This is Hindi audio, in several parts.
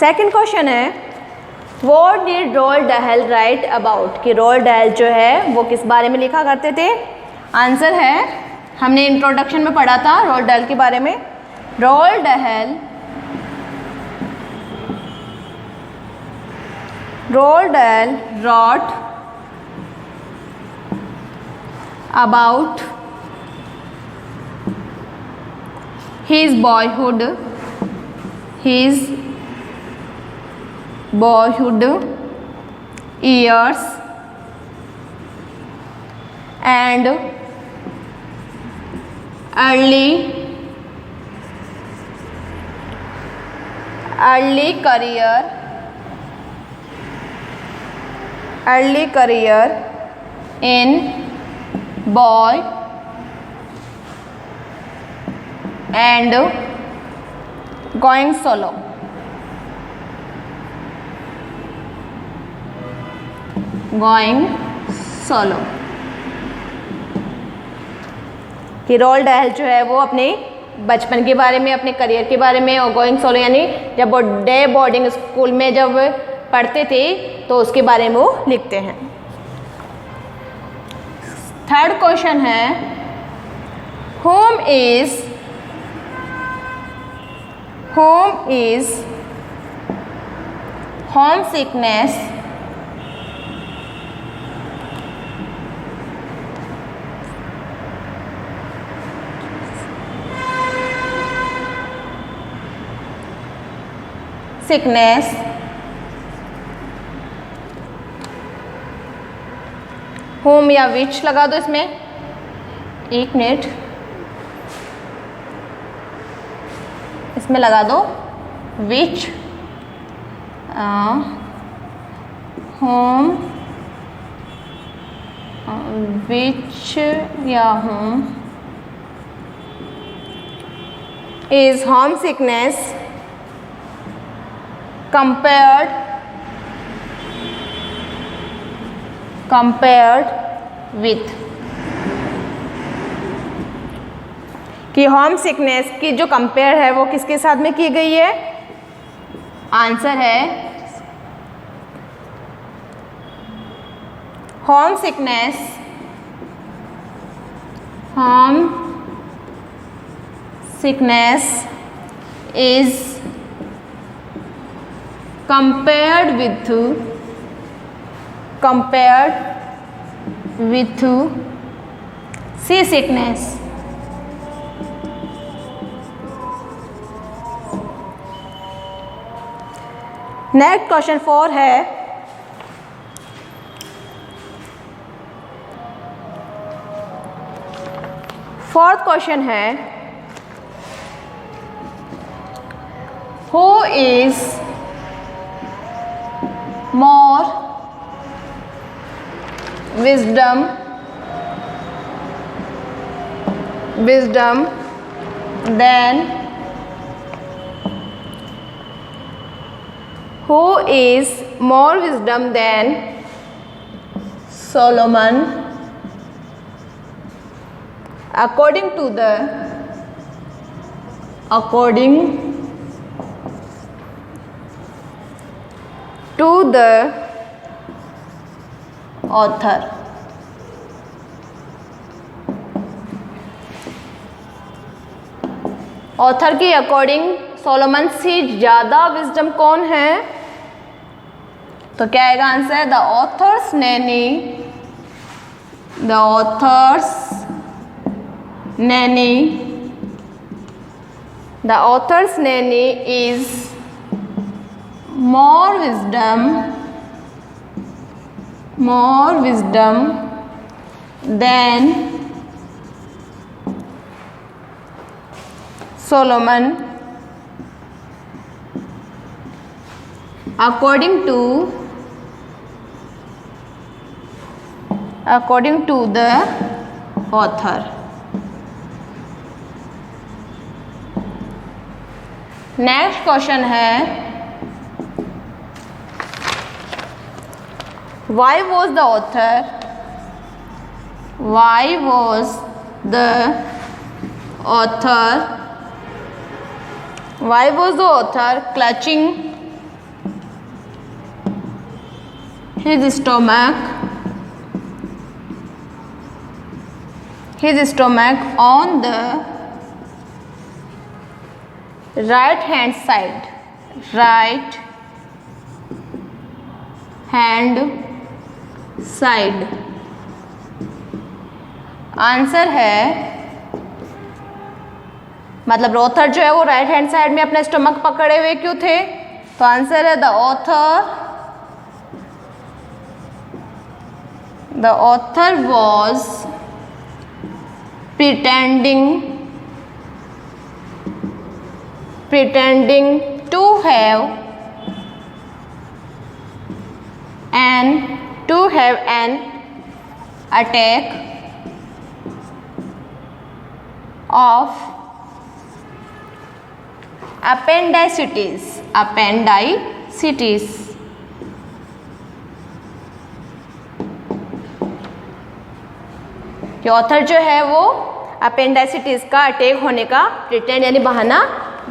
सेकंड क्वेश्चन है what did Roald Dahl write about, कि रोल्ड डहल जो है वो किस बारे में लिखा करते थे। आंसर है, हमने इंट्रोडक्शन में पढ़ा था रोल्ड डहल के बारे में। Roald Dahl wrote about his boyhood years and early career in boy and going solo। कि रोल्ड डहल जो है वो अपने बचपन के बारे में, अपने करियर के बारे में, और गोइंग सोलो यानी जब वो डे बोर्डिंग स्कूल में जब पढ़ते थे तो उसके बारे में वो लिखते हैं। थर्ड क्वेश्चन है whom is homesickness होम या विच लगा दो इसमें, एक मिनट, इसमें लगा दो विच, होम, विच या home is home sickness compared with, कि होम सिकनेस की जो कंपेयर है वो किसके साथ में की गई है। आंसर है home sickness is compared with sea sickness। Next question 4 है फोर्थ क्वेश्चन है who is more wisdom than who is more wisdom than Solomon according to the author। Author के अकॉर्डिंग सोलोमन से ज़्यादा विजडम कौन है, तो क्या आएगा answer, the author's Naini is more wisdom than Solomon according to the author। Next question है why was the author clutching his stomach on the right hand side। Answer है, मतलब ऑथर जो है वो राइट हैंड साइड में अपना स्टमक पकड़े हुए क्यों थे? तो आंसर है the author was pretending to have an attack of appendicitis। कि ऑथर जो है वो अपेंडाइसिटिस का अटैक होने का प्रिटेंड यानी बहाना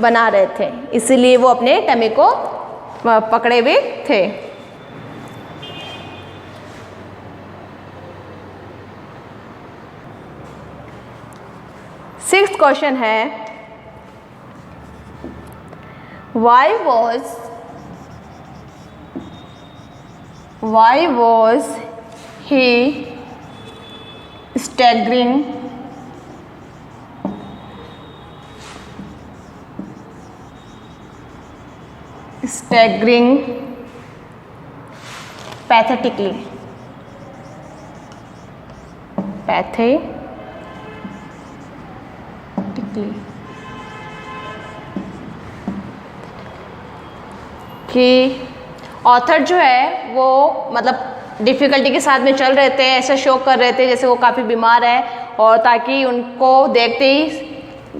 बना रहे थे, इसीलिए वो अपने टमी को पकड़े हुए थे। सिक्स्थ क्वेश्चन है, why was he staggering pathetically। कि ऑथर जो है वो मतलब डिफ़िकल्टी के साथ में चल रहे थे, ऐसा शो कर रहे थे जैसे वो काफ़ी बीमार है, और ताकि उनको देखते ही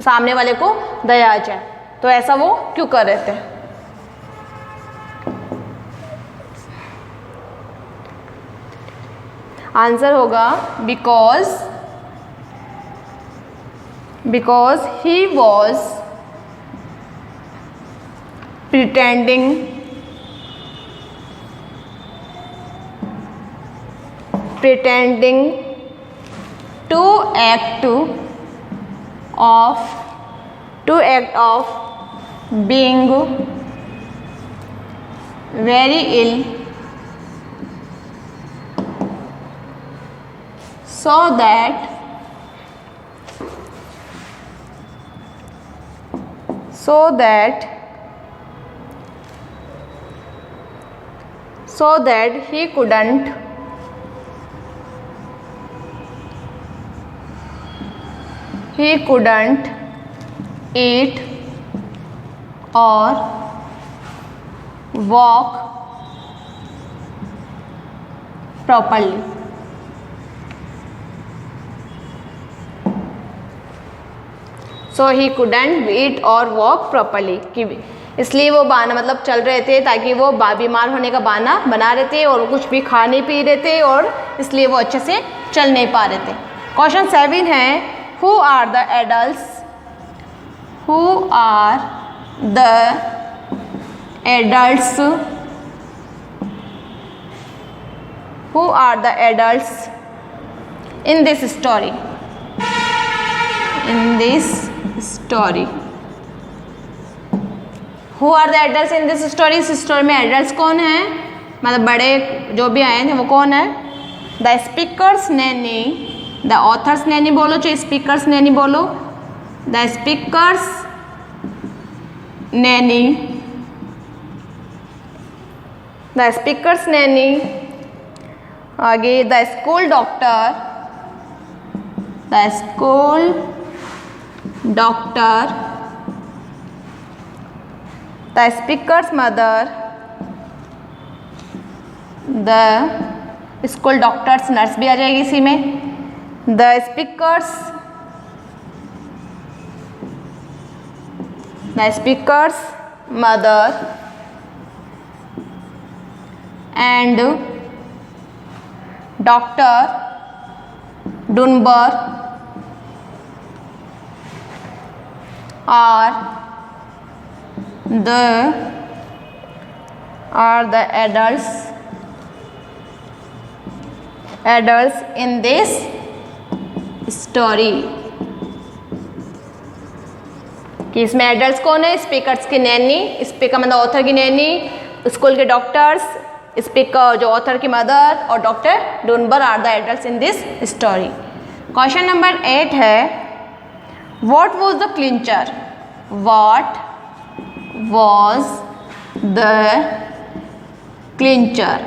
सामने वाले को दया आ जाए, तो ऐसा वो क्यों कर रहे थे? आंसर होगा because he was pretending to act of being very ill so that he couldn't eat or walk properly। So he couldn't eat or walk properly, इसलिए वो बहाना मतलब चल रहे थे ताकि वो बीमार होने का बहाना बना रहे थे, और वो कुछ भी खा नहीं पी रहे थे, और इसलिए वो अच्छे से चल नहीं पा रहे थे। क्वेश्चन 7 है, Who are the adults in this story? Who are the adults in this story? इस स्टोरी में एडल्ट कौन है, मतलब बड़े जो भी आए थे वो कौन है? The speaker's nanny, the author's nanny बोलो, चाहे स्पीकर्स नैनी बोलो। द स्पीकर्स नैनी, आगे the school doctor, the speaker's mother, the school doctor's nurse भी आ जाएगी इसी में। The speaker's mother and doctor Dunbar are the adults adults in this story, कि इसमें एडल्ट्स कौन है? स्पीकर्स की नैनी, स्पीकर मतलब ऑथर की नैनी, स्कूल के डॉक्टर्स, स्पीकर जो ऑथर की मदर और doctor Dunbar are the adults in this story. Question number 8 है what was the clincher? What was the clincher?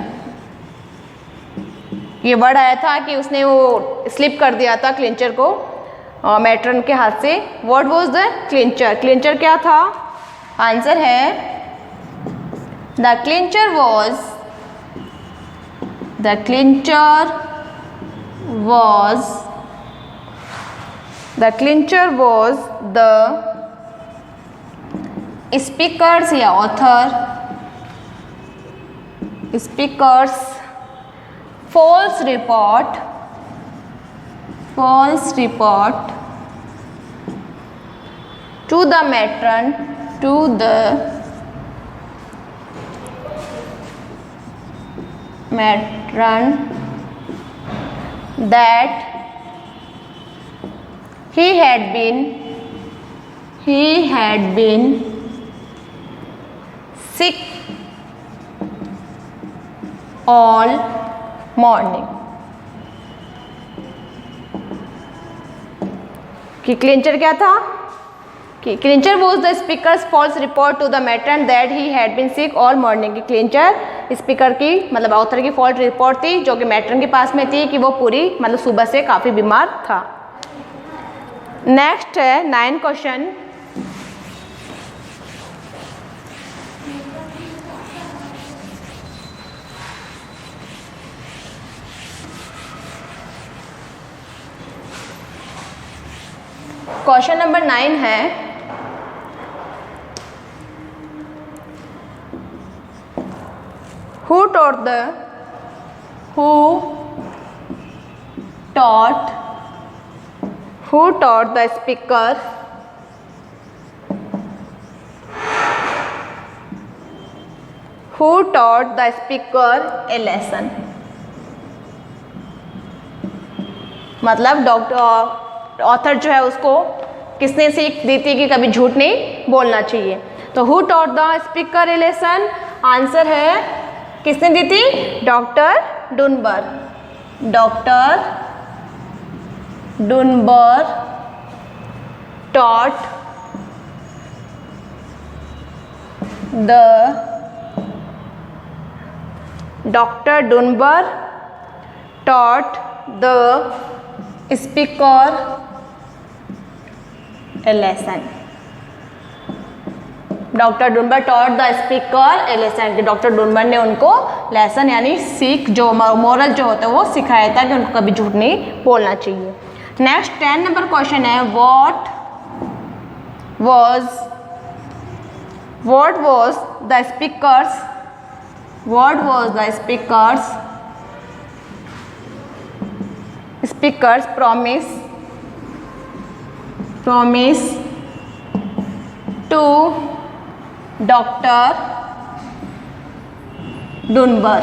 ये वर्ड आया था कि उसने वो स्लिप कर दिया था क्लिंचर को मैट्रन के हाथ से। What was the clincher? Clincher क्या था? आंसर है the clincher was the speaker's या author speaker's false report to the matron that he had been sick all morning। कि क्लिंचर क्या था? कि clincher was the speaker's false report to the matron that he had been sick all morning. कि क्लिंचर स्पीकर की मतलब ऑथर की फॉल्स रिपोर्ट थी जो कि मैट्रन के पास में थी कि वो पूरी मतलब सुबह से काफ़ी बीमार था। नेक्स्ट है 9 क्वेश्चन। क्वेश्चन नंबर 9 है who taught the speaker a lesson? मतलब डॉक्टर ऑथर जो है उसको किसने सीख दी थी कि कभी झूठ नहीं बोलना चाहिए। तो who taught the speaker a lesson? Answer है किसने दी थी? Doctor Dunbar taught the speaker a lesson. Doctor Dunbar taught the speaker a lesson. Doctor Dunbar ने उनको लेसन यानी सीख जो मोरल जो होता है वो सिखाया था कि उनको कभी झूठ नहीं बोलना चाहिए। नेक्स्ट 10 नंबर क्वेश्चन है what was the speaker's promise to doctor Dunbar.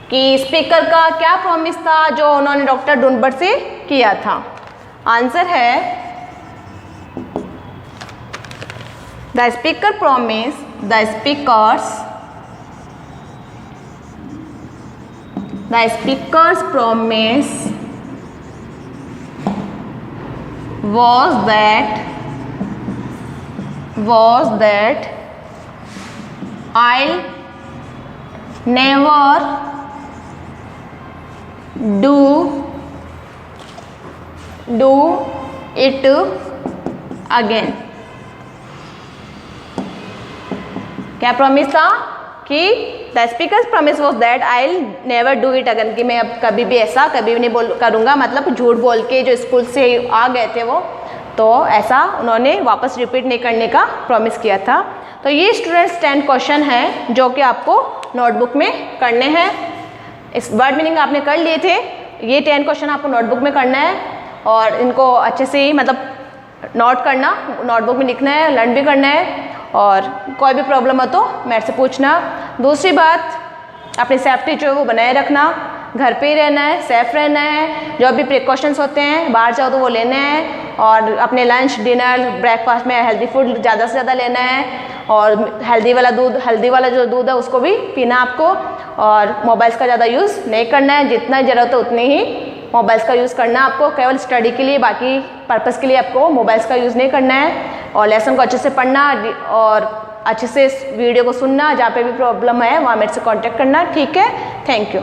कि स्पीकर का क्या प्रॉमिस था जो उन्होंने डॉक्टर डुनबर से किया था? आंसर है the speaker's promise was that I'll never do it again। क्या प्रॉमिस था? कि the speakers promise was that I will never do it again, कि मैं अब कभी भी ऐसा कभी भी नहीं करूँगा। मतलब झूठ बोल के जो स्कूल से आ गए थे वो, तो ऐसा उन्होंने वापस रिपीट नहीं करने का प्रॉमिस किया था। तो ये स्टूडेंट्स 10 क्वेश्चन हैं जो कि आपको नोटबुक में करने हैं। इस वर्ड मीनिंग आपने कर लिए थे, ये 10 क्वेश्चन आपको नोटबुक में करना है और इनको अच्छे से ही मतलब नोट करना, नोटबुक में लिखना है, लर्न भी करना है। और कोई भी प्रॉब्लम हो तो मेरे से पूछना। दूसरी बात, अपनी सेफ्टी जो है वो बनाए रखना, घर पे ही रहना है, सेफ रहना है, जो भी प्रिकॉशंस होते हैं बाहर जाओ तो वो लेने हैं, और अपने लंच डिनर ब्रेकफास्ट में हेल्दी फूड ज़्यादा से ज़्यादा लेना है, और हेल्दी वाला जो दूध है उसको भी पीना आपको, और मोबाइल्स का ज़्यादा यूज़ नहीं करना है, जितना ज़रूरत है उतनी ही मोबाइल्स का यूज़ करना है आपको, केवल स्टडी के लिए, बाकी पर्पज़ के लिए आपको मोबाइल्स का यूज़ नहीं करना है, और लेसन को अच्छे से पढ़ना और अच्छे से इस वीडियो को सुनना, जहाँ पे भी प्रॉब्लम है वहाँ मेरे से कांटेक्ट करना, ठीक है। Thank you.